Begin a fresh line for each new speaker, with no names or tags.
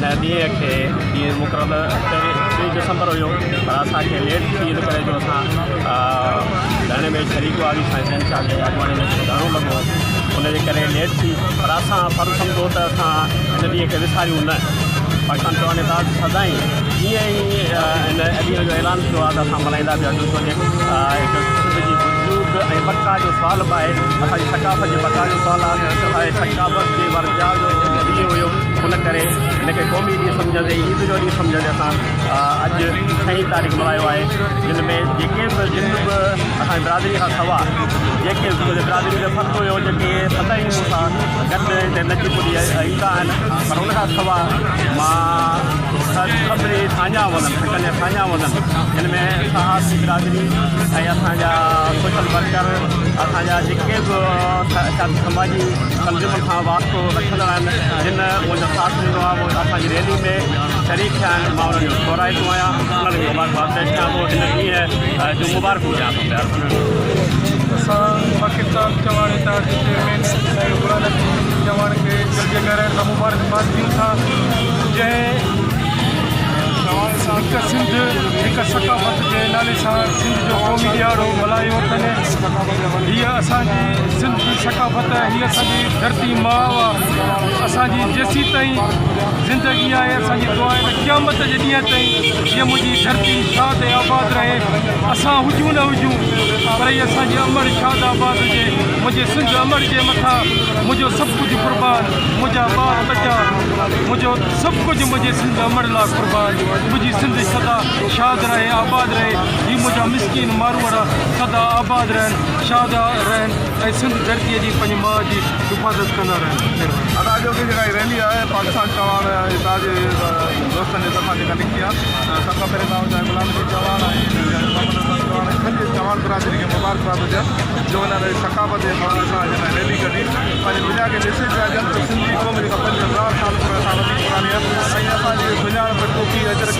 हिन ॾींहं खे ॾींहुं मुक़ररु 3 दिसंबर हुयो पर असांखे लेट थी इन करे जो असां धरणे में शरीक हुआ साईं शाह जे अॻुवाणी में धरणो लॻो उनजे करे लेट थी पर असां पर सम्झो त असां हिन ॾींहं खे विसारियूं न पाकिस्तान चवण था सदाईं ईअं ई हिन ॾींहं जो ऐलान थियो आहे त असां मल्हाईंदा पिया छो जे सिंध जी वजूद ऐं बका जो सुवाल बि आहे असांजी सकाफ़त जे बका जो सुवाल आहे सकाफ़त जे वर्जा जो ॾींहुं हुयो उन करे हिनखे क़ौमी ॾींहुं सम्झंदे ईद जो ॾींहुं सम्झंदे असां अॼु 6 तारीख़ मल्हायो आहे जिन में जेके बि जिन बि असांजी बिरादरी खां सवा जेके बिरादरी जो फ़र्क़ु हुयो जेके सदाईं मूंसां गॾु हिते नची पुॼी ईंदा आहिनि पर उनखां सवा मां ख़बरे साञा वञनि कॾहिं साञा वञनि हिन में सहासी बिरादरी ऐं असांजा सोशल वर्कर असांजा जेके बि समाजी तंज़ीमुनि सां वास्तो रखंदड़ आहिनि जिन मुंहिंजो साथ ॾिनो आहे उहो असांजी रैली में शरीक थिया आहिनि मां उन्हनि जो सोराईंदो आहियां उन्हनि खे मुबारकबाद पेश कयां थो हिन ॾींहं जो मुबारकूं ॾियां थो प्यार
असां पाकिस्तान चवण था चवण खे जल्दी करे त मुबारकबाद ॾियूं था जंहिं हिकु सिंध हिकु सकाफ़त जे नाले सां सिंध जो क़ौमी ॾियारो मल्हायो अथनि हीअ असांजी सिंध जी सकाफ़त हीअ असांजी धरती माउ आहे असांजी जेसीं ताईं ज़िंदगी आहे असांजी दुआ आहे त क़यामत जे ॾींहं ताईं हीअ मुंहिंजी धरती शाद ऐं आबाद रहे असां हुजूं न हुजूं पर हीअ असांजी अमर शाद आबाद हुजे मुंहिंजे सिंध अमर जे मथां मुंहिंजो सभु कुझु क़ुर्बान मुंहिंजा ॿार बचा मुंहिंजो सभु कुझु मुंहिंजे सिंध अमर लाइ क़ुर्बान मुंहिंजी सिंध सदा शाद रहे आबाद रहे ही मुंहिंजा मिसकीन मारवर सदा आबाद रहनि शाद रहनि ऐं सिंध धरतीअ जी पंहिंजी माउ जी हिफ़ाज़त कंदा रहनि
अदा जो की जेका रैली आहे पाकिस्तान चवान तव्हांजे दोस्तनि जे तरफ़ां जेका निकिती आहे सभ खां पहिरीं तव्हां गुलाम नबी चवान चवान बिरादरी खे मुबारकबाद हुजे जो हिन सकाफ़त जे हवाले सां जेका रैली कढी पंहिंजी दुनिया खे ॾिसे पिया ॼण त सिंधी क़ौम जेका 5000 साल असां वधीक पुराणी आहे ऐं असांजी सुञाणप टोपी अजरक